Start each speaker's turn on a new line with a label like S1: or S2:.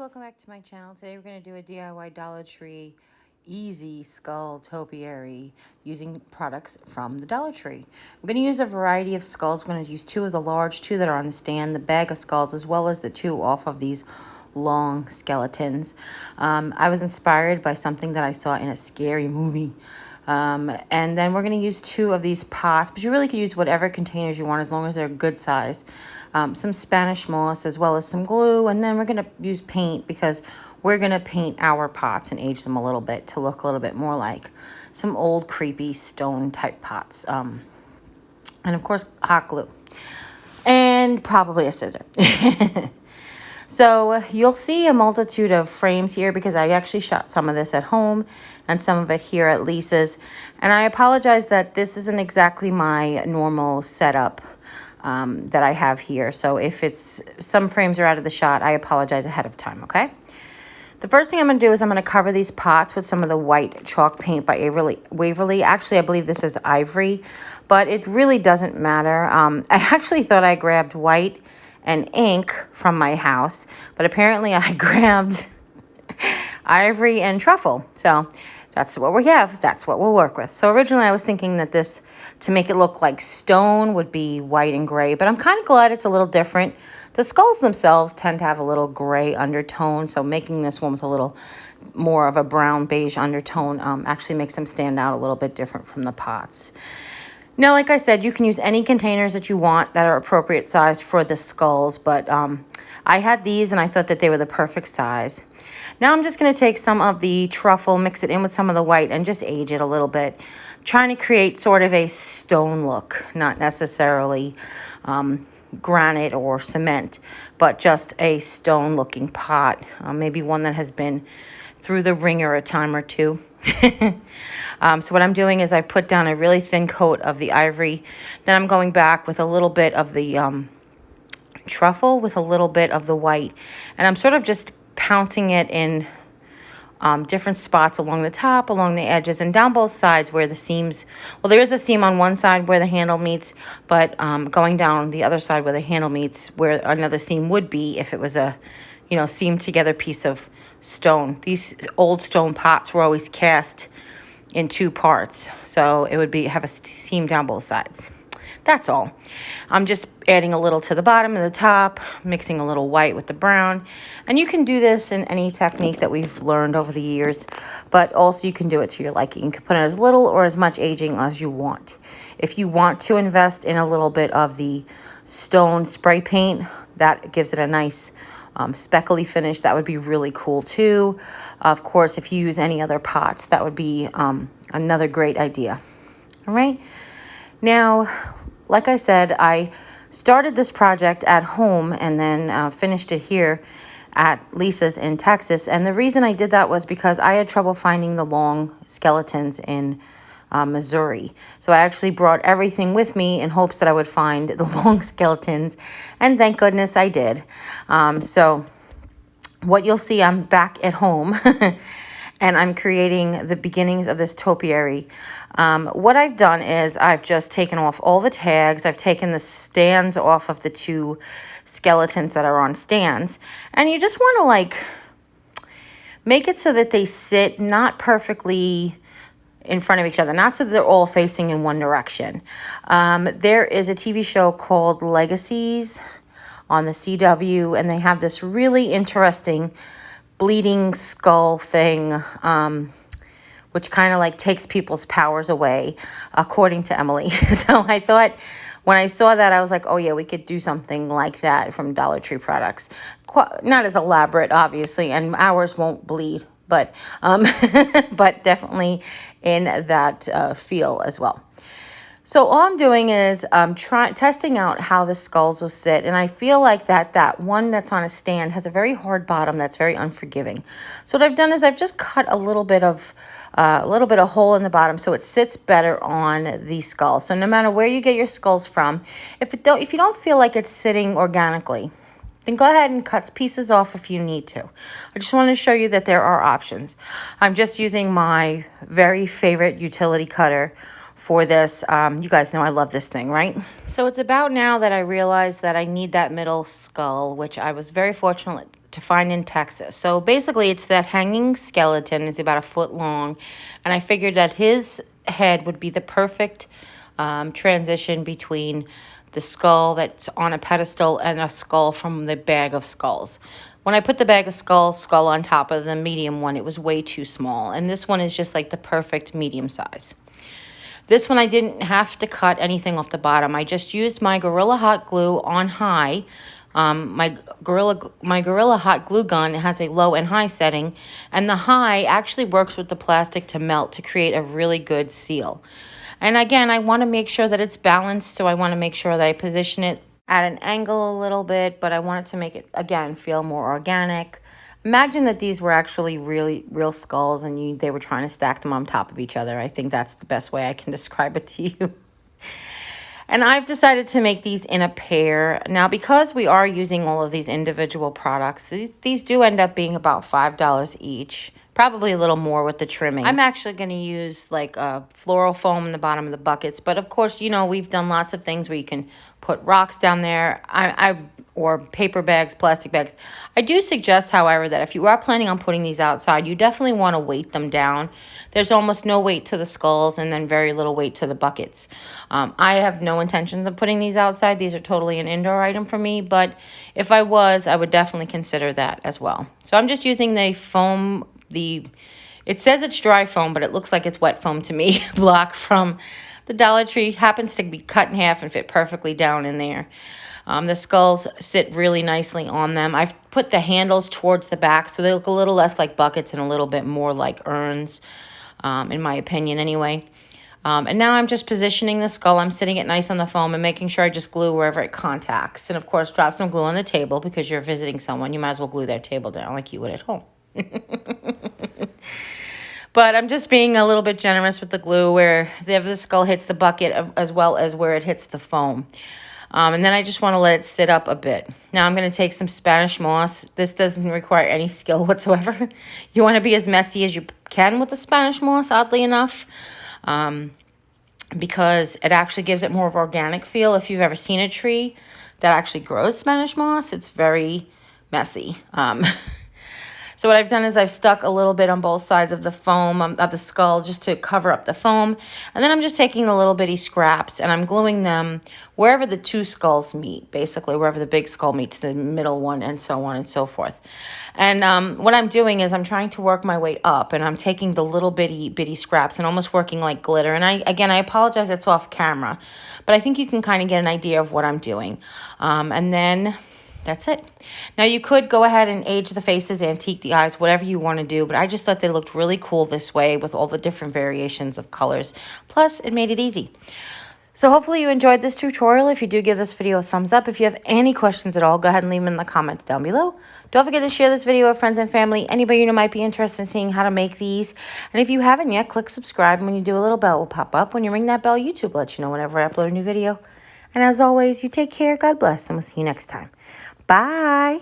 S1: welcome back to my channel. Today we're going to do a DIY Dollar Tree easy skull topiary using products from the Dollar Tree. I'm going to use a variety of skulls. I'm going to use two of the large, two that are on the stand, the bag of skulls, as well as the two off of these long skeletons. I was inspired by something that I saw in a scary movie. And then we're going to use two of these pots, but you really could use whatever containers you want as long as they're good size. Some Spanish moss as well as some glue, and then we're going to use paint because we're going to paint our pots and age them a little bit to look a little bit more like some old creepy stone type pots. And of course hot glue and probably a scissor. So you'll see a multitude of frames here because I actually shot some of this at home and some of it here at Lisa's. And I apologize that this isn't exactly my normal setup that I have here. So if some frames are out of the shot, I apologize ahead of time, okay? The first thing I'm going to do is I'm going to cover these pots with some of the white chalk paint by Waverly. Actually, I believe this is ivory, but it really doesn't matter. I actually thought I grabbed white and ink from my house, but apparently I grabbed ivory and truffle. So that's what we have. That's what we'll work with. So originally I was thinking that this, to make it look like stone, would be white and gray, but I'm kind of glad it's a little different. The skulls themselves tend to have a little gray undertone, so making this one with a little more of a brown beige undertone actually makes them stand out a little bit different from the pots. Now, like I said, you can use any containers that you want that are appropriate size for the skulls, but I had these and I thought that they were the perfect size. Now I'm just going to take some of the truffle, mix it in with some of the white, and just age it a little bit, trying to create sort of a stone look, not necessarily granite or cement, but just a stone looking pot, maybe one that has been through the ringer a time or two. So what I'm doing is I put down a really thin coat of the ivory. Then I'm going back with a little bit of the truffle with a little bit of the white. And I'm sort of just pouncing it in different spots along the top, along the edges, and down both sides where the seams, well, there is a seam on one side where the handle meets, but going down the other side where the handle meets, where another seam would be if it was a, seamed together piece of stone. These old stone pots were always cast in two parts, so it would have a seam down both sides. That's all. I'm just adding a little to the bottom and the top, mixing a little white with the brown. And you can do this in any technique that we've learned over the years, but also you can do it to your liking. You can put in as little or as much aging as you want. If you want to invest in a little bit of the stone spray paint, that gives it a nice speckly finish. That would be really cool too. Of course, if you use any other pots, that would be another great idea. All right. Now, like I said, I started this project at home and then finished it here at Lisa's in Texas. And the reason I did that was because I had trouble finding the long skeletons in Missouri. So I actually brought everything with me in hopes that I would find the long skeletons. And thank goodness I did. So what you'll see, I'm back at home and I'm creating the beginnings of this topiary. What I've done is I've just taken off all the tags. I've taken the stands off of the two skeletons that are on stands. And you just want to like make it so that they sit not perfectly in front of each other, not so that they're all facing in one direction. There is a TV show called Legacies on the CW, and they have this really interesting bleeding skull thing, which kind of like takes people's powers away, according to Emily. So I thought, when I saw that, I was like, oh yeah, we could do something like that from Dollar Tree products. Not as elaborate, obviously, and ours won't bleed, but but definitely in that feel as well. So all I'm doing is testing out how the skulls will sit, and I feel like that one that's on a stand has a very hard bottom that's very unforgiving. So what I've done is I've just cut a little bit of hole in the bottom so it sits better on the skull. So no matter where you get your skulls from, if you don't feel like it's sitting organically, then go ahead and cut pieces off if you need to. I just want to show you that there are options. I'm just using my very favorite utility cutter for this. You guys know I love this thing, right? So it's about now that I realized that I need that middle skull, which I was very fortunate to find in Texas. So basically it's that hanging skeleton is about 1 foot long. And I figured that his head would be the perfect transition between the skull that's on a pedestal and a skull from the bag of skulls. When I put the bag of skull on top of the medium one, it was way too small. And this one is just like the perfect medium size. This one I didn't have to cut anything off the bottom. I just used my Gorilla Hot Glue on high. My Gorilla Hot Glue gun has a low and high setting. And the high actually works with the plastic to melt to create a really good seal. And again, I want to make sure that it's balanced. So I want to make sure that I position it at an angle a little bit. But I want it to make it, again, feel more organic. Imagine that these were actually real skulls and they were trying to stack them on top of each other. I think that's the best way I can describe it to you. And I've decided to make these in a pair. Now, because we are using all of these individual products, these do end up being about $5 each. Probably a little more with the trimming. I'm actually going to use like a floral foam in the bottom of the buckets. But of course, you know, we've done lots of things where you can put rocks down there. Or paper bags, plastic bags. I do suggest, however, that if you are planning on putting these outside, you definitely want to weight them down. There's almost no weight to the skulls and then very little weight to the buckets. I have no intentions of putting these outside. These are totally an indoor item for me, but if I was, I would definitely consider that as well. So I'm just using the foam, it says it's dry foam, but it looks like it's wet foam to me, block from the Dollar Tree. Happens to be cut in half and fit perfectly down in there. The skulls sit really nicely on them. I've put the handles towards the back so they look a little less like buckets and a little bit more like urns, in my opinion anyway. And now I'm just positioning the skull. I'm sitting it nice on the foam and making sure I just glue wherever it contacts. And of course, drop some glue on the table because you're visiting someone. You might as well glue their table down like you would at home. But I'm just being a little bit generous with the glue where the skull hits the bucket as well as where it hits the foam. And then I just want to let it sit up a bit. Now I'm going to take some Spanish moss. This doesn't require any skill whatsoever. You want to be as messy as you can with the Spanish moss, oddly enough, because it actually gives it more of an organic feel. If you've ever seen a tree that actually grows Spanish moss, it's very messy. So what I've done is I've stuck a little bit on both sides of the foam, of the skull, just to cover up the foam. And then I'm just taking the little bitty scraps and I'm gluing them wherever the two skulls meet, basically wherever the big skull meets the middle one and so on and so forth. And what I'm doing is I'm trying to work my way up and I'm taking the little bitty scraps and almost working like glitter. And I apologize it's off camera, but I think you can kind of get an idea of what I'm doing. And then that's it. Now you could go ahead and age the faces, antique the eyes, whatever you want to do. But I just thought they looked really cool this way with all the different variations of colors. Plus, it made it easy. So hopefully you enjoyed this tutorial. If you do, give this video a thumbs up. If you have any questions at all, go ahead and leave them in the comments down below. Don't forget to share this video with friends and family. Anybody you know might be interested in seeing how to make these. And if you haven't yet, click subscribe. And when you do, a little bell will pop up. When you ring that bell, YouTube will let you know whenever I upload a new video. And as always, you take care, God bless, and we'll see you next time. Bye.